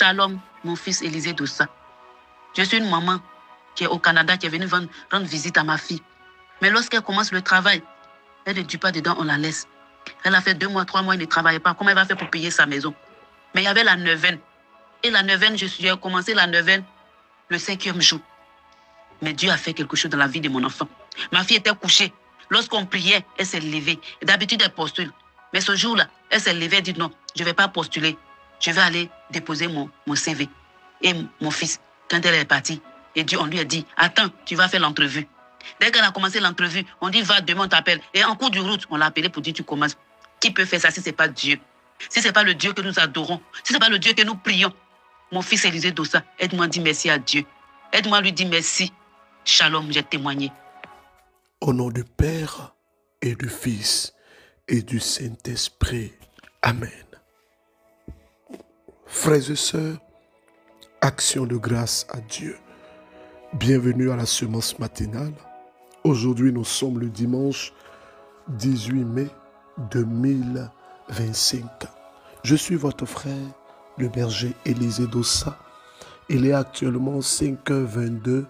Shalom, mon fils Élisée Dossa. Je suis une maman qui est au Canada, qui est venue rendre visite à ma fille. Mais lorsqu'elle commence le travail, elle ne tue pas dedans, on la laisse. Elle a fait 2 mois, 3 mois, elle ne travaille pas. Comment elle va faire pour payer sa maison? Mais il y avait la neuvaine. Et la neuvaine, j'ai commencé la neuvaine le 5e jour. Mais Dieu a fait quelque chose dans la vie de mon enfant. Ma fille était couchée. Lorsqu'on priait, elle s'est levée. D'habitude, elle postule. Mais ce jour-là, elle s'est levée, elle dit non, je ne vais pas postuler. Je vais aller déposer mon CV. Et mon fils, quand elle est partie, et Dieu, on lui a dit, attends, tu vas faire l'entrevue. Dès qu'elle a commencé l'entrevue, on dit, va, demain, on t'appelle. Et en cours de route, on l'a appelé pour dire, tu commences. Qui peut faire ça si ce n'est pas Dieu? Si ce n'est pas le Dieu que nous adorons, si ce n'est pas le Dieu que nous prions. Mon fils Élisée Dossa, aide-moi à dire merci à Dieu. Aide-moi à lui dire merci. Shalom, j'ai témoigné. Au nom du Père et du Fils et du Saint-Esprit. Amen. Frères et sœurs, action de grâce à Dieu. Bienvenue à la semence matinale. Aujourd'hui, nous sommes le dimanche 18 mai 2025. Je suis votre frère, le berger Élisée Dossa. Il est actuellement 5h22,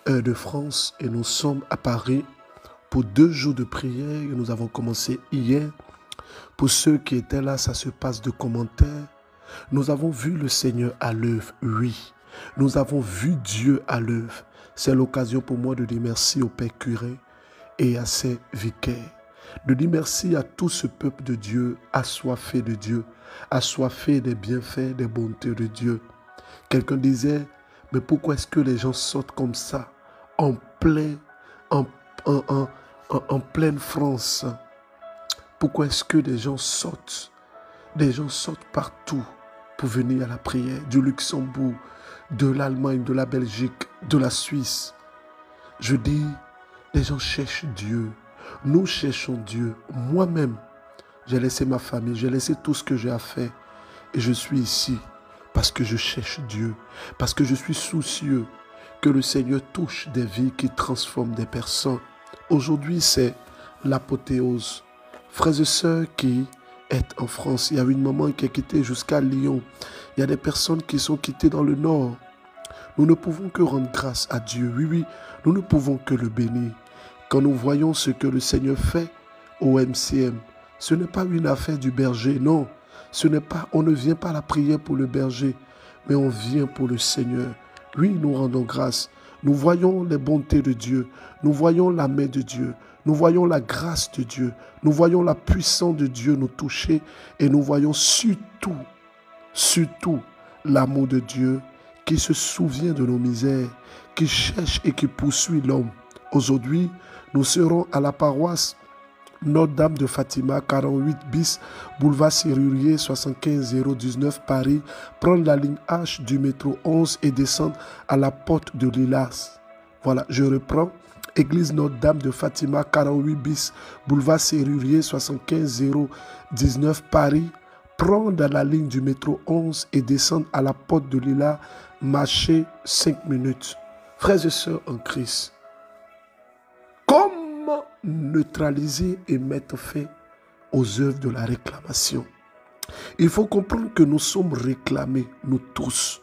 heure de France, et nous sommes à Paris pour 2 jours de prière. Nous avons commencé hier. Pour ceux qui étaient là, ça se passe de commentaires. Nous avons vu le Seigneur à l'œuvre, oui. Nous avons vu Dieu à l'œuvre. C'est l'occasion pour moi de dire merci au Père curé et à ses vicaires. De dire merci à tout ce peuple de Dieu, assoiffé de Dieu, assoiffé des bienfaits, des bontés de Dieu. Quelqu'un disait, mais pourquoi est-ce que les gens sortent comme ça, en pleine France? Pourquoi est-ce que des gens sortent? Des gens sortent partout pour venir à la prière, du Luxembourg, de l'Allemagne, de la Belgique, de la Suisse. Je dis, les gens cherchent Dieu. Nous cherchons Dieu. Moi-même, j'ai laissé ma famille, j'ai laissé tout ce que j'ai à faire. Et je suis ici parce que je cherche Dieu. Parce que je suis soucieux que le Seigneur touche des vies qui transforment des personnes. Aujourd'hui, c'est l'apothéose. Frères et sœurs qui est en France. Il y a une maman qui est quittée jusqu'à Lyon. Il y a des personnes qui sont quittées dans le nord. Nous ne pouvons que rendre grâce à Dieu. Oui, oui, nous ne pouvons que le bénir. Quand nous voyons ce que le Seigneur fait au MCM, ce n'est pas une affaire du berger, non. On ne vient pas à la prière pour le berger, mais on vient pour le Seigneur. Oui, nous rendons grâce. Nous voyons les bontés de Dieu. Nous voyons la main de Dieu. Nous voyons la grâce de Dieu. Nous voyons la puissance de Dieu nous toucher. Et nous voyons surtout l'amour de Dieu qui se souvient de nos misères, qui cherche et qui poursuit l'homme. Aujourd'hui, nous serons à la paroisse Notre-Dame de Fatima, 48 bis, boulevard Serrurier, 75 019 Paris. Prendre la ligne H du métro 11 et descendre à la porte de Lilas. Voilà, je reprends. Église Notre-Dame de Fatima, 48 bis, boulevard Serrurier, 75 019 Paris. Prendre la ligne du métro 11 et descendre à la porte de Lilas. Marcher 5 minutes. Frères et sœurs en Christ, comment neutraliser et mettre fin aux œuvres de la réclamation? Il faut comprendre que nous sommes réclamés, nous tous.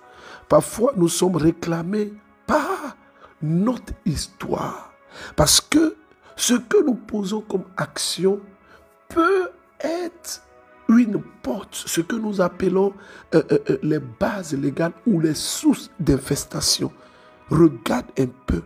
Parfois, nous sommes réclamés par notre histoire. Parce que ce que nous posons comme action peut être une porte, ce que nous appelons les bases légales ou les sources d'infestation. Regarde un peu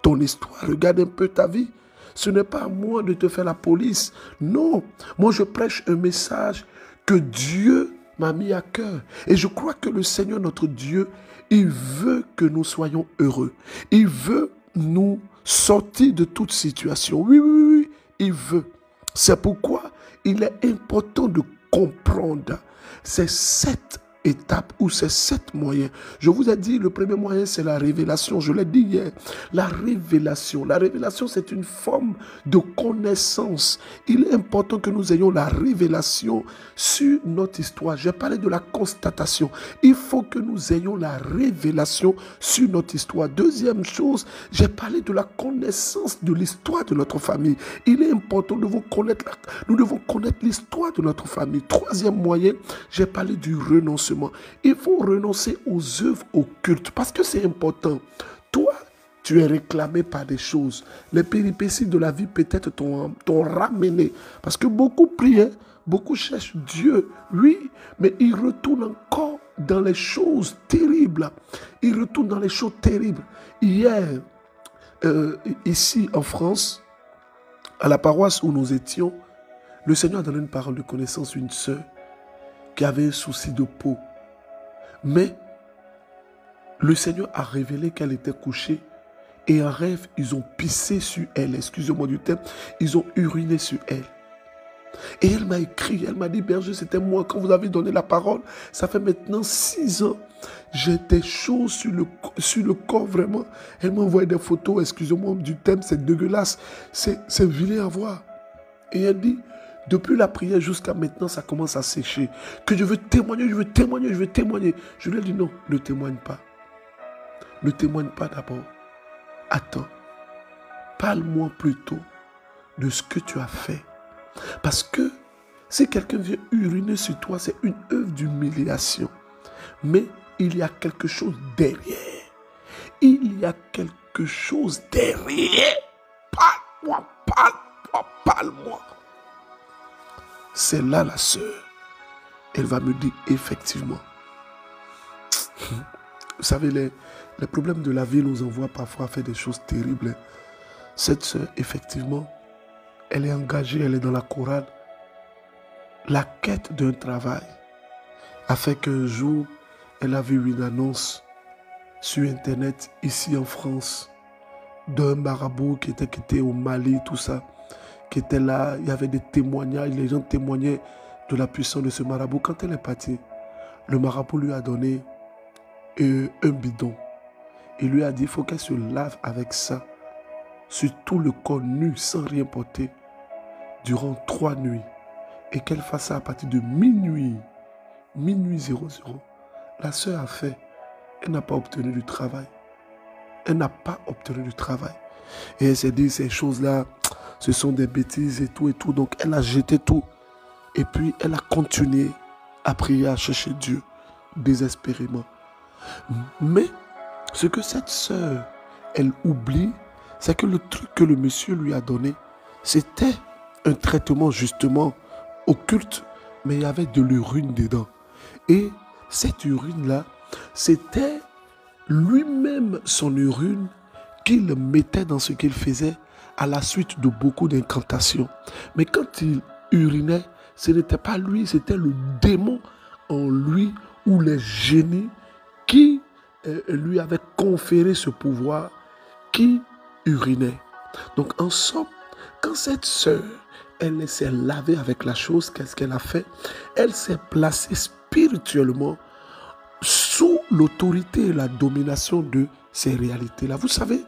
ton histoire, regarde un peu ta vie. Ce n'est pas à moi de te faire la police. Non, moi je prêche un message que Dieu m'a mis à cœur. Et je crois que le Seigneur notre Dieu, il veut que nous soyons heureux. Il veut nous sortir de toute situation. Oui, oui, oui, il veut. C'est pourquoi il est important de comprendre ces 7 étapes ou ces 7 moyens. Je vous ai dit, le premier moyen, c'est la révélation. Je l'ai dit hier. La révélation. La révélation, c'est une forme de connaissance. Il est important que nous ayons la révélation sur notre histoire. J'ai parlé de la constatation. Il faut que nous ayons la révélation sur notre histoire. Deuxième chose, j'ai parlé de la connaissance de l'histoire de notre famille. Il est important, nous devons connaître l'histoire de notre famille. Troisième moyen, j'ai parlé du renoncement. renoncement. Il faut renoncer aux œuvres occultes parce que c'est important. Toi, tu es réclamé par des choses. Les péripéties de la vie peut-être t'ont ramené. Parce que beaucoup prient, beaucoup cherchent Dieu, oui, mais ils retournent encore dans les choses terribles. Ils retournent dans les choses terribles. Hier, ici en France, à la paroisse où nous étions, le Seigneur a donné une parole de connaissance à une sœur qui avait un souci de peau. Mais le Seigneur a révélé qu'elle était couchée et en rêve, ils ont pissé sur elle. Excusez-moi du terme. Ils ont uriné sur elle. Et elle m'a écrit, elle m'a dit, berger, c'était moi quand vous avez donné la parole. Ça fait maintenant 6 ans. J'ai des choses sur le corps, vraiment. Elle m'a envoyé des photos, excusez-moi du terme, c'est dégueulasse. C'est vilain à voir. Et elle dit, depuis la prière jusqu'à maintenant, ça commence à sécher. Que je veux témoigner, je veux témoigner, je veux témoigner. Je lui ai dit non, ne témoigne pas. Ne témoigne pas d'abord. Attends. Parle-moi plutôt de ce que tu as fait. Parce que si quelqu'un vient uriner sur toi, c'est une œuvre d'humiliation. Mais il y a quelque chose derrière. Il y a quelque chose derrière. Parle-moi, parle-moi, parle-moi. C'est là la sœur. Elle va me dire effectivement. Vous savez, les problèmes de la vie nous envoient parfois à faire des choses terribles. Cette sœur, effectivement, elle est engagée, elle est dans la chorale. La quête d'un travail a fait qu'un jour, elle a vu une annonce sur Internet, ici en France, d'un marabout qui était au Mali, tout ça, qui était là. Il y avait des témoignages, les gens témoignaient de la puissance de ce marabout. Quand elle est partie, le marabout lui a donné un bidon. Il lui a dit, il faut qu'elle se lave avec ça, sur tout le corps nu, sans rien porter, durant 3 nuits. Et qu'elle fasse ça à partir de minuit 00. La sœur a fait. Elle n'a pas obtenu du travail. Elle n'a pas obtenu du travail. Et elle s'est dit, ces choses-là, ce sont des bêtises et tout et tout. Donc elle a jeté tout. Et puis elle a continué à prier, à chercher Dieu, désespérément. Mais ce que cette sœur, elle oublie, c'est que le truc que le monsieur lui a donné, c'était un traitement justement occulte, mais il y avait de l'urine dedans. Et cette urine-là, c'était lui-même son urine qu'il mettait dans ce qu'il faisait à la suite de beaucoup d'incantations. Mais quand il urinait, ce n'était pas lui, c'était le démon en lui ou les génies qui lui avaient conféré ce pouvoir, qui urinait. Donc en somme, quand cette sœur, elle s'est lavée avec la chose, qu'est-ce qu'elle a fait? Elle s'est placée spirituellement sous l'autorité et la domination de ces réalités-là. Vous savez,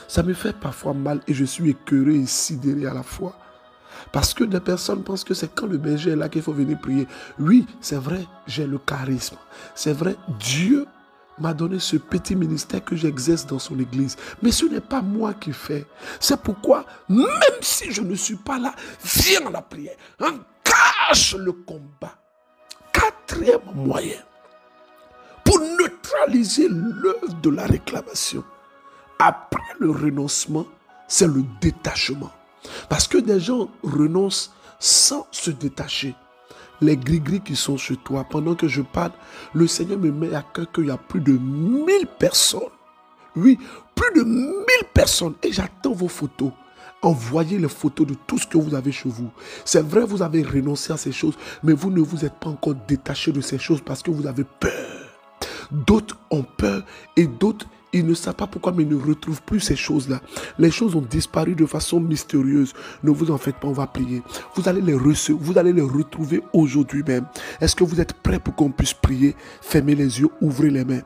ça me fait parfois mal et je suis écœuré et sidéré à la fois. Parce que des personnes pensent que c'est quand le berger est là qu'il faut venir prier. Oui, c'est vrai, j'ai le charisme. C'est vrai, Dieu m'a donné ce petit ministère que j'exerce dans son église. Mais ce n'est pas moi qui fais. C'est pourquoi, même si je ne suis pas là, viens à la prière. Engage le combat. 4e moyen pour neutraliser l'œuvre de la réclamation. Après le renoncement, c'est le détachement. Parce que des gens renoncent sans se détacher. Les gris-gris qui sont chez toi, pendant que je parle, le Seigneur me met à cœur qu'il y a plus de 1000 personnes. Oui, plus de 1000 personnes. Et j'attends vos photos. Envoyez les photos de tout ce que vous avez chez vous. C'est vrai, vous avez renoncé à ces choses, mais vous ne vous êtes pas encore détaché de ces choses parce que vous avez peur. D'autres ont peur et d'autres, ils ne savent pas pourquoi, mais ils ne retrouvent plus ces choses-là. Les choses ont disparu de façon mystérieuse. Ne vous en faites pas, on va prier. Vous allez les recevoir, vous allez les retrouver aujourd'hui même. Est-ce que vous êtes prêts pour qu'on puisse prier? Fermez les yeux, ouvrez les mains.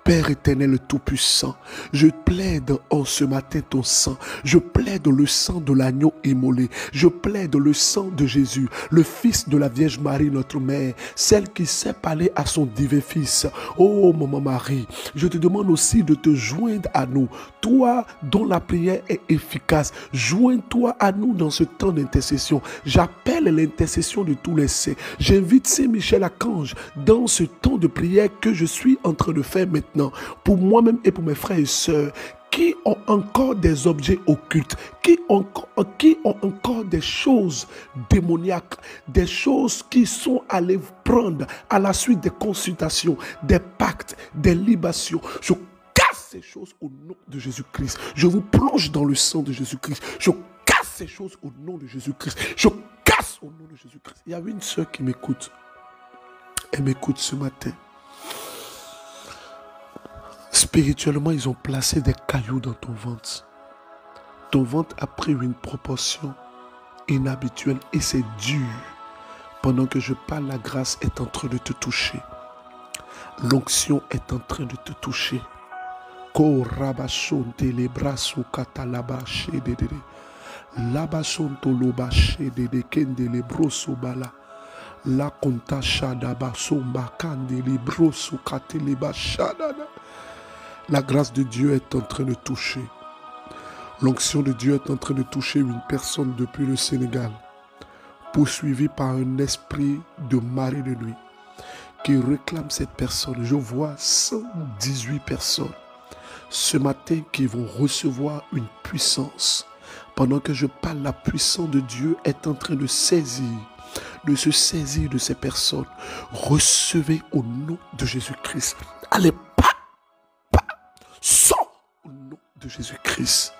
Père éternel tout-puissant, je plaide en ce matin ton sang. Je plaide le sang de l'agneau immolé. Je plaide le sang de Jésus, le Fils de la Vierge Marie, notre Mère, celle qui sait parler à son divin Fils. Oh, maman Marie, je te demande aussi de te joindre à nous. Toi dont la prière est efficace, joins-toi à nous dans ce temps d'intercession. J'appelle l'intercession de tous les saints. J'invite Saint-Michel-Archange dans ce temps de prière que je suis en train de faire maintenant, pour moi-même et pour mes frères et sœurs qui ont encore des objets occultes, qui ont encore des choses démoniaques, des choses qui sont allées prendre à la suite des consultations, des pactes, des libations. Je casse ces choses au nom de Jésus-Christ. Je vous plonge dans le sang de Jésus-Christ. Je casse ces choses au nom de Jésus-Christ. Je casse au nom de Jésus-Christ. Il y avait une sœur qui m'écoute. Elle m'écoute ce matin. Spirituellement, ils ont placé des cailloux dans ton ventre. Ton ventre a pris une proportion inhabituelle et c'est dur. Pendant que je parle, la grâce est en train de te toucher. L'onction est en train de te toucher. Les bras sous katalabache dedede. Labasonto lobache dede kende le broso bala. La konta shada basomba kande le broso katele bashadana. La grâce de Dieu est en train de toucher. L'onction de Dieu est en train de toucher une personne depuis le Sénégal, poursuivie par un esprit de marée de nuit qui réclame cette personne. Je vois 118 personnes ce matin qui vont recevoir une puissance. Pendant que je parle, la puissance de Dieu est en train de se saisir de ces personnes. Recevez au nom de Jésus-Christ. Allez, sors au nom de Jésus-Christ.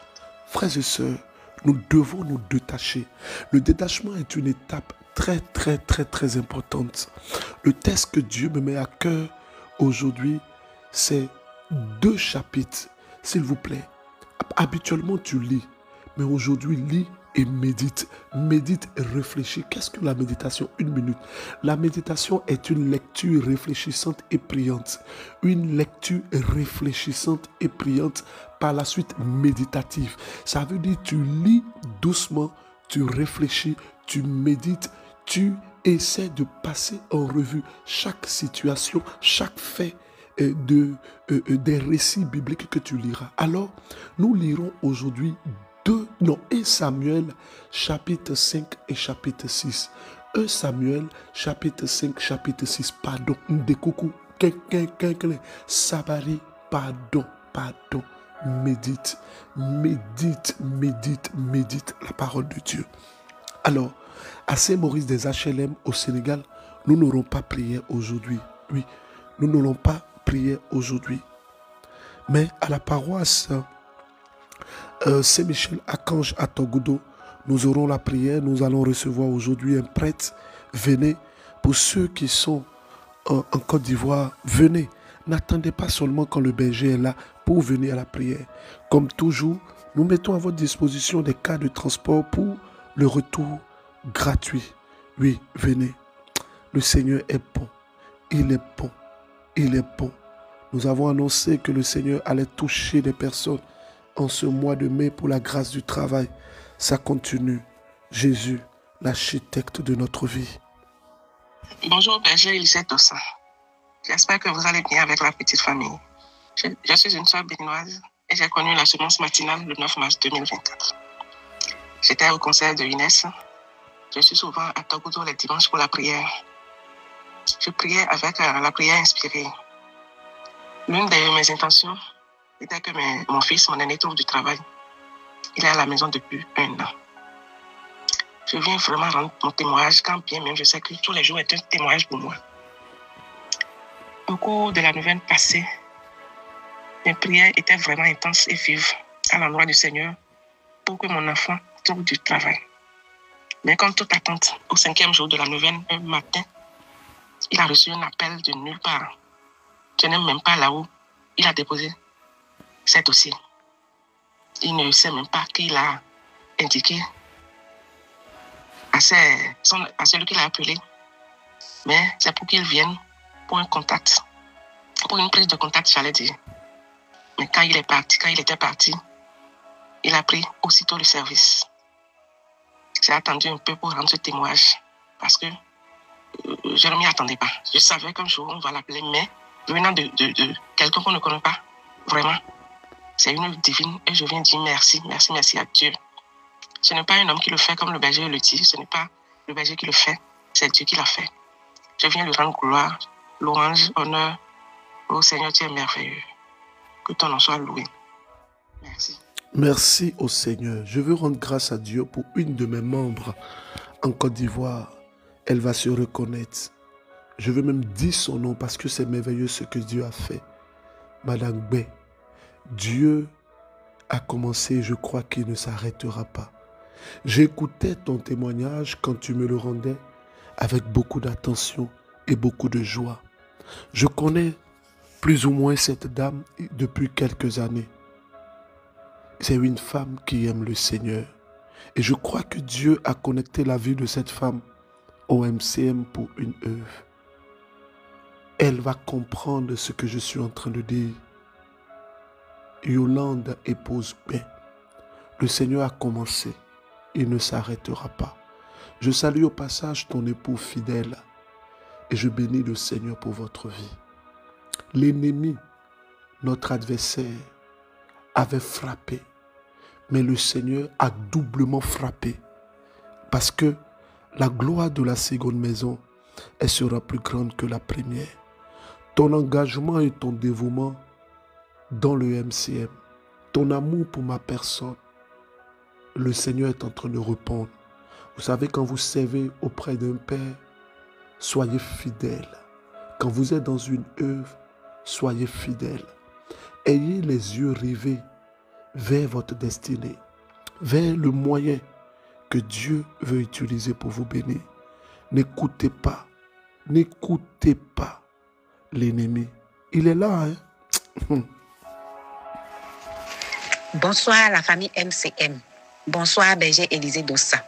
Frères et sœurs, nous devons nous détacher. Le détachement est une étape très importante. Le texte que Dieu me met à cœur aujourd'hui, c'est 2 chapitres. S'il vous plaît, habituellement tu lis, mais aujourd'hui lis et médite. Médite et réfléchis. Qu'est-ce que la méditation? 1 minute. La méditation est une lecture réfléchissante et priante. Une lecture réfléchissante et priante, par la suite méditative. Ça veut dire tu lis doucement, tu réfléchis, tu médites, tu essaies de passer en revue chaque situation, chaque fait des récits bibliques que tu liras. Alors, nous lirons aujourd'hui 1 Samuel chapitre 5 et chapitre 6. 1 Samuel chapitre 5, chapitre 6. Pardon. Ndekoukou. Sabari. Pardon. Médite la parole de Dieu. Alors, à Saint-Maurice des HLM au Sénégal, nous n'aurons pas prié aujourd'hui. Oui, nous n'aurons pas prié aujourd'hui. Mais à la paroisse Saint-Michel-Archange à Togodo, nous aurons la prière. Nous allons recevoir aujourd'hui un prêtre. Venez. Pour ceux qui sont en Côte d'Ivoire, venez. N'attendez pas seulement quand le berger est là pour venir à la prière. Comme toujours, nous mettons à votre disposition des cas de transport pour le retour gratuit. Oui, venez. Le Seigneur est bon. Il est bon. Il est bon. Nous avons annoncé que le Seigneur allait toucher les personnes en ce mois de mai pour la grâce du travail. Ça continue. Jésus, l'architecte de notre vie. Bonjour, berger Elisette Dossin. J'espère que vous allez bien avec la petite famille. Je suis une sœur béninoise et j'ai connu la semence matinale le 9 mars 2024. J'étais au concert de UNES. Je suis souvent à Togodo les dimanches pour la prière. Je priais avec la prière inspirée. L'une de mes intentions était que mon fils, mon aîné, trouve du travail. Il est à la maison depuis 1 an. Je viens vraiment rendre mon témoignage, quand bien même je sais que tous les jours est un témoignage pour moi. Au cours de la nouvelle passée, mes prières étaient vraiment intenses et vives à l'endroit du Seigneur pour que mon enfant trouve du travail. Mais comme toute attente, au 5e jour de la neuvaine, un matin, il a reçu un appel de nulle part. Je n'aime même pas là où il a déposé ses dossiers. Il ne sait même pas qu'il a indiqué à celui qu'il a appelé. Mais c'est pour qu'il vienne pour un contact pour une prise de contact, j'allais dire. Mais quand il était parti, il a pris aussitôt le service. J'ai attendu un peu pour rendre ce témoignage parce que je ne m'y attendais pas. Je savais qu'un jour on va l'appeler, mais venant de quelqu'un qu'on ne connaît pas, vraiment, c'est une œuvre divine et je viens dire merci à Dieu. Ce n'est pas un homme qui le fait comme le berger le dit, ce n'est pas le berger qui le fait, c'est Dieu qui l'a fait. Je viens lui rendre gloire, louange, honneur. Oh Seigneur, tu es merveilleux. Que ton nom soit loué. Merci. Merci au Seigneur. Je veux rendre grâce à Dieu pour une de mes membres en Côte d'Ivoire. Elle va se reconnaître. Je veux même dire son nom parce que c'est merveilleux ce que Dieu a fait. Madame B, Dieu a commencé, je crois qu'il ne s'arrêtera pas. J'écoutais ton témoignage quand tu me le rendais avec beaucoup d'attention et beaucoup de joie. Je connais plus ou moins cette dame depuis quelques années. C'est une femme qui aime le Seigneur. Et je crois que Dieu a connecté la vie de cette femme au MCM pour une œuvre. Elle va comprendre ce que je suis en train de dire. Yolande épouse B. Le Seigneur a commencé. Il ne s'arrêtera pas. Je salue au passage ton époux fidèle et je bénis le Seigneur pour votre vie. L'ennemi, notre adversaire, avait frappé, mais le Seigneur a doublement frappé parce que la gloire de la seconde maison, elle sera plus grande que la première. Ton engagement et ton dévouement dans le MCM, ton amour pour ma personne, le Seigneur est en train de répondre. Vous savez, quand vous servez auprès d'un Père, soyez fidèle. Quand vous êtes dans une œuvre, soyez fidèle. Ayez les yeux rivés vers votre destinée, vers le moyen que Dieu veut utiliser pour vous bénir. N'écoutez pas l'ennemi. Il est là, hein? Bonsoir la famille MCM. Bonsoir berger Élisée Dossa.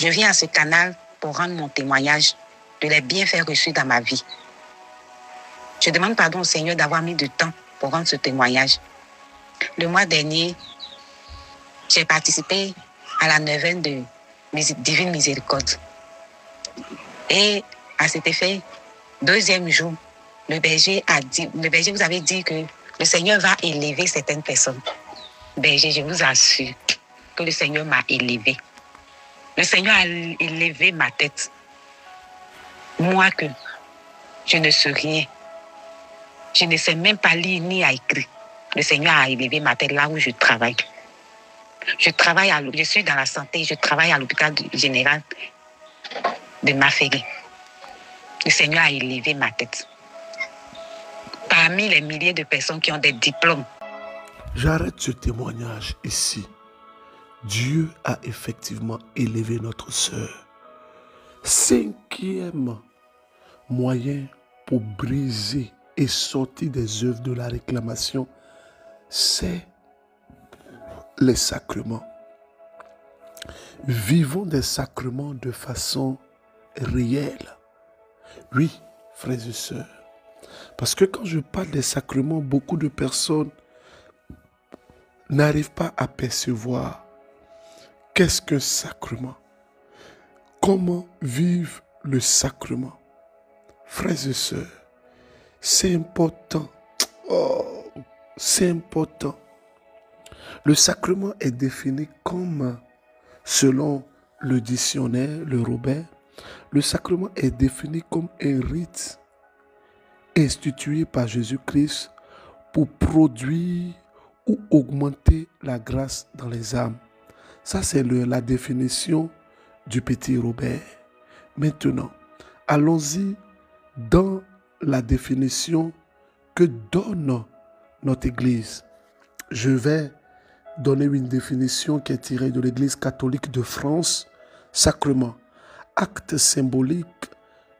Je viens à ce canal pour rendre mon témoignage de les bienfaits reçus dans ma vie. Je demande pardon au Seigneur d'avoir mis du temps pour rendre ce témoignage. Le mois dernier, j'ai participé à la neuvaine de Divine Miséricorde. Et à cet effet, deuxième jour, le berger vous avait dit que le Seigneur va élever certaines personnes. Berger, je vous assure que le Seigneur m'a élevé. Le Seigneur a élevé ma tête. Moi que je ne sais rien. Je ne sais même pas lire ni à écrire. Le Seigneur a élevé ma tête là où je travaille. Je suis dans la santé, je travaille à l'hôpital général de Maféry. Le Seigneur a élevé ma tête. Parmi les milliers de personnes qui ont des diplômes. J'arrête ce témoignage ici. Dieu a effectivement élevé notre sœur. 5e moyen pour briser et sortir des œuvres de la réclamation, c'est les sacrements. Vivons des sacrements de façon réelle. Oui, frères et sœurs. Parce que quand je parle des sacrements, beaucoup de personnes n'arrivent pas à percevoir qu'est-ce qu'un sacrement. Comment vivre le sacrement. Frères et sœurs, c'est important. Oh, c'est important. Le sacrement est défini comme, selon le dictionnaire, le Robert, le sacrement est défini comme un rite institué par Jésus-Christ pour produire ou augmenter la grâce dans les âmes. Ça, c'est la définition du petit Robert. Maintenant, allons-y dans la définition que donne notre Église. Je vais donner une définition qui est tirée de l'Église catholique de France. Sacrement, acte symbolique,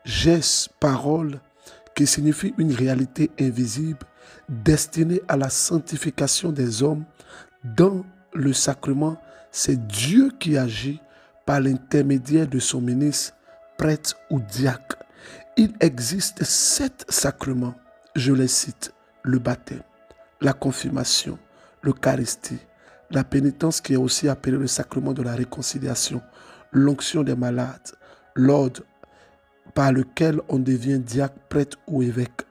geste, parole, qui signifie une réalité invisible destinée à la sanctification des hommes. Dans le sacrement, c'est Dieu qui agit par l'intermédiaire de son ministre, prêtre ou diacre. Il existe 7 sacrements. Je les cite: le baptême, la confirmation, l'Eucharistie, la pénitence qui est aussi appelée le sacrement de la réconciliation, l'onction des malades, l'ordre par lequel on devient diacre, prêtre ou évêque.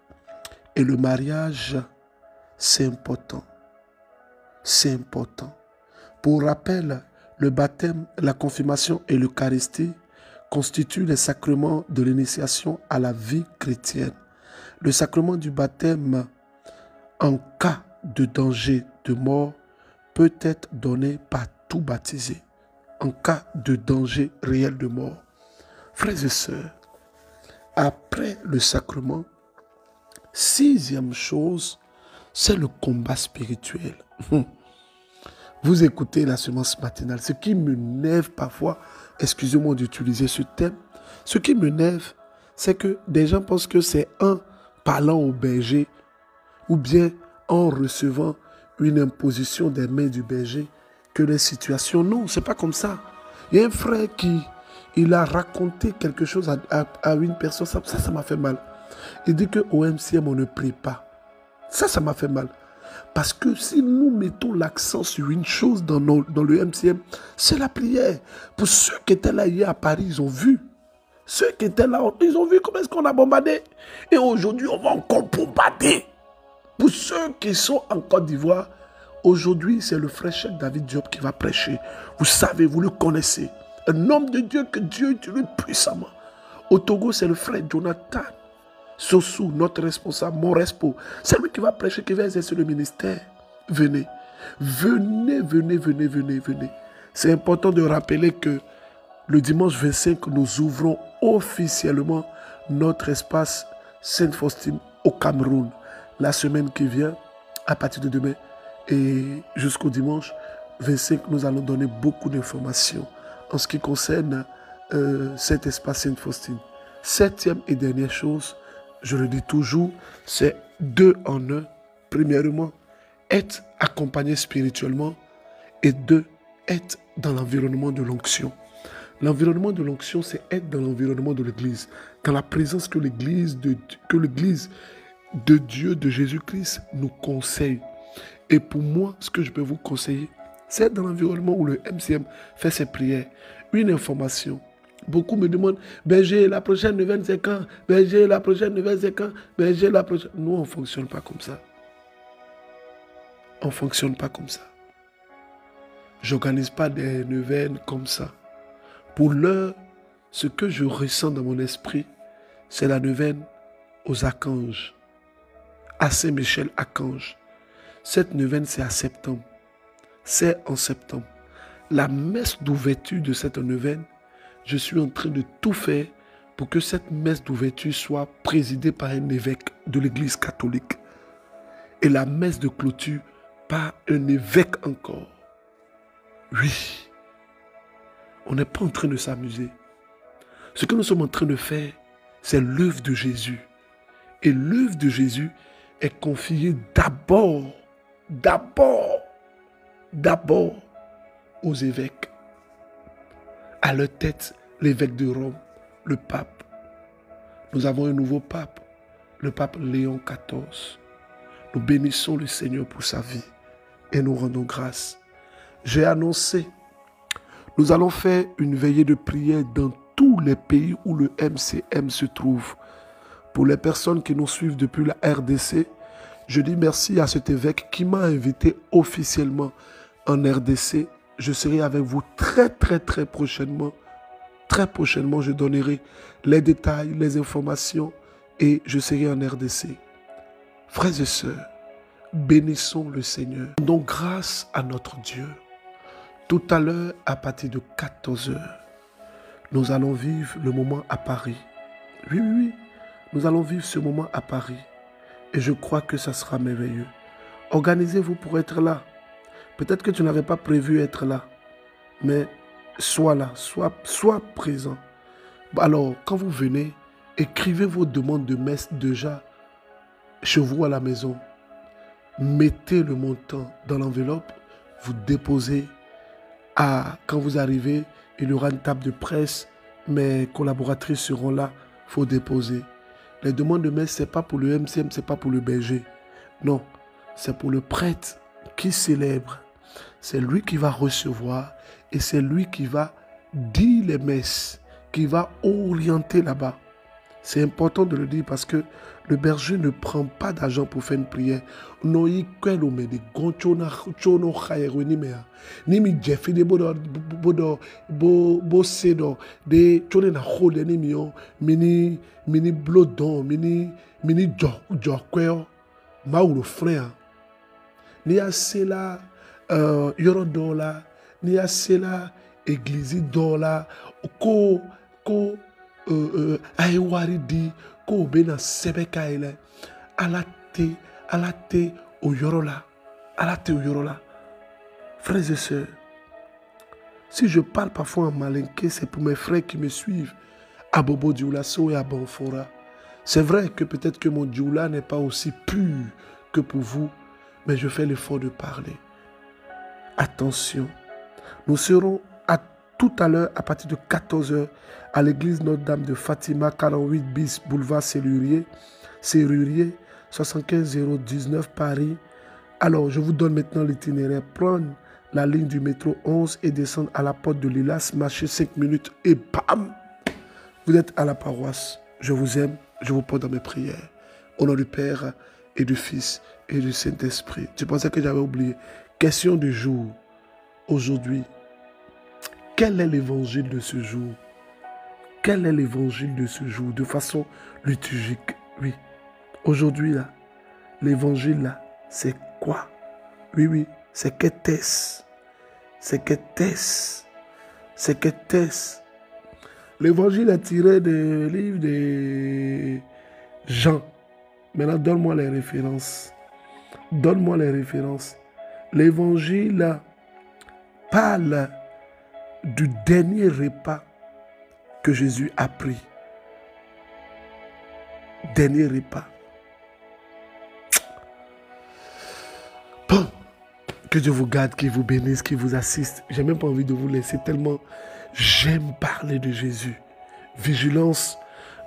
Et le mariage, c'est important. C'est important. Pour rappel, le baptême, la confirmation et l'Eucharistie constituent les sacrements de l'initiation à la vie chrétienne. Le sacrement du baptême, en cas de danger de mort, peut être donné par tout baptisé. En cas de danger réel de mort. Frères et sœurs, après le sacrement, 6e chose, c'est le combat spirituel. Vous écoutez la semence matinale. Ce qui me nerve parfois, excusez-moi d'utiliser ce thème, ce qui me nerve, c'est que des gens pensent que c'est en parlant au berger ou bien en recevant une imposition des mains du berger que les situations... Non, c'est pas comme ça. Il y a un frère il a raconté quelque chose à une personne, ça m'a fait mal. Il dit qu'au MCM, on ne prie pas. Ça m'a fait mal. Parce que si nous mettons l'accent sur une chose dans le MCM, c'est la prière. Pour ceux qui étaient là hier à Paris, ils ont vu. Ceux qui étaient là, ils ont vu comment est-ce qu'on a bombardé. Et aujourd'hui, on va encore bombarder. Pour ceux qui sont en Côte d'Ivoire, aujourd'hui, c'est le frère Cheikh David Diop qui va prêcher. Vous savez, vous le connaissez. Un homme de Dieu que Dieu utilise puissamment. Au Togo, c'est le frère Jonathan Sossou, notre responsable, mon respo. C'est lui qui va prêcher, qui va exercer le ministère. Venez. Venez, venez, venez, venez, venez. C'est important de rappeler que le dimanche 25, nous ouvrons officiellement notre espace Sainte-Faustine au Cameroun. La semaine qui vient, à partir de demain et jusqu'au dimanche 25, nous allons donner beaucoup d'informations en ce qui concerne cet espace Sainte-Faustine. 7e et dernière chose, je le dis toujours, c'est 2 en 1. Premièrement, être accompagné spirituellement et 2, être dans l'environnement de l'onction. L'environnement de l'onction, c'est être dans l'environnement de l'Église, dans la présence que l'Église de Dieu, de Jésus-Christ, nous conseille. Et pour moi, ce que je peux vous conseiller, c'est être dans l'environnement où le MCM fait ses prières. Une information. Beaucoup me demandent, berger, la prochaine nouvelle, c'est quand? Berger, la prochaine nouvelle, c'est quand? Berger, la prochaine... Nous, on ne fonctionne pas comme ça. On ne fonctionne pas comme ça. Je n'organise pas des neuvaines comme ça. Pour l'heure, ce que je ressens dans mon esprit, c'est la neuvaine aux Archanges. À Saint-Michel-Archange. Cette neuvaine, c'est à septembre. C'est en septembre. La messe d'ouverture de cette neuvaine, je suis en train de tout faire pour que cette messe d'ouverture soit présidée par un évêque de l'Église catholique. Et la messe de clôture par un évêque encore. Oui. On n'est pas en train de s'amuser. Ce que nous sommes en train de faire, c'est l'œuvre de Jésus. Et l'œuvre de Jésus est confiée d'abord aux évêques. À leur tête, l'évêque de Rome, le pape. Nous avons un nouveau pape, le pape Léon XIV. Nous bénissons le Seigneur pour sa vie et nous rendons grâce. J'ai annoncé, nous allons faire une veillée de prière dans tous les pays où le MCM se trouve. Pour les personnes qui nous suivent depuis la RDC, je dis merci à cet évêque qui m'a invité officiellement en RDC. Je serai avec vous très prochainement. Très prochainement, je donnerai les détails, les informations et je serai en RDC. Frères et sœurs, bénissons le Seigneur. Rendons grâce à notre Dieu. Tout à l'heure, à partir de 14h, nous allons vivre le moment à Paris. Oui, nous allons vivre ce moment à Paris. Et je crois que ça sera merveilleux. Organisez-vous pour être là. Peut-être que tu n'avais pas prévu être là. Mais sois là, sois présent. Alors, quand vous venez, écrivez vos demandes de messe déjà chez vous à la maison. Mettez le montant dans l'enveloppe. Vous déposez. Quand vous arrivez, il y aura une table de presse. Mes collaboratrices seront là. Il faut déposer. Les demandes de messe, ce n'est pas pour le MCM, ce n'est pas pour le berger. Non, c'est pour le prêtre qui célèbre. C'est lui qui va recevoir et c'est lui qui va dire les messes, qui va orienter là-bas. C'est important de le dire parce que le berger ne prend pas d'argent pour faire une prière. Non, il kwelo me de gonchona chono khayero ni mea. Ni mi jefi de bo sedo de chone na khode ni mio mini blodon mini jo kweo mauro frère. Ni asela yoro dola ni asela église dola ko aiwari di ko bena sebeka ile alate oyorola frères et sœurs. Si je parle parfois en malinqué, c'est pour mes frères qui me suivent à Bobo Dioulasso et à Bonfora. C'est vrai que peut-être que mon Dioula n'est pas aussi pur que pour vous, mais je fais l'effort de parler. Attention, nous serons tout à l'heure à partir de 14h à l'église Notre-Dame de Fatima, 48 bis, boulevard Serrurier, 75 019 Paris. Alors, je vous donne maintenant l'itinéraire. Prendre la ligne du métro 11 et descendre à la porte de Lilas, marcher 5 minutes et bam, vous êtes à la paroisse. Je vous aime, je vous porte dans mes prières. Au nom du Père et du Fils et du Saint-Esprit. Je pensais que j'avais oublié. Question du jour. Aujourd'hui, quel est l'évangile de ce jour? Quel est l'évangile de ce jour? De façon liturgique, oui. Aujourd'hui, là, l'évangile, là, c'est quoi? Oui, c'est qu'est-ce? C'est qu'est-ce? C'est qu'est-ce? L'évangile est tiré du livre de Jean. Maintenant, donne-moi les références. Donne-moi les références. L'évangile parle du dernier repas que Jésus a pris. Dernier repas. Bon, que Dieu vous garde, qu'il vous bénisse, qu'il vous assiste. J'ai même pas envie de vous laisser tellement j'aime parler de Jésus. Vigilance,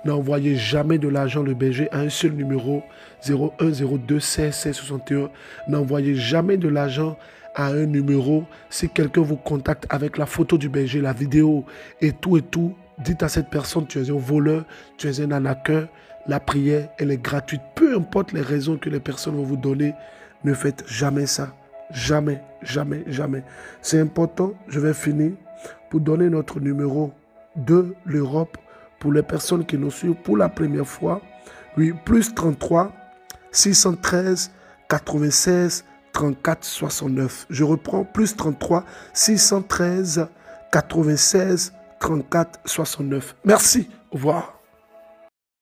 n'envoyez jamais de l'argent le berger à un seul numéro 0102 16 16 61. N'envoyez jamais de l'argent à un numéro. Si quelqu'un vous contacte avec la photo du berger, la vidéo et tout, dites à cette personne, tu es un voleur, tu es un arnaqueur. La prière, elle est gratuite. Peu importe les raisons que les personnes vont vous donner, ne faites jamais ça. Jamais, jamais, jamais. C'est important, je vais finir, pour donner notre numéro de l'Europe pour les personnes qui nous suivent pour la première fois. Oui, plus 33 613 96 34 69. Je reprends, plus 33 613 96 34 69. Merci, au revoir.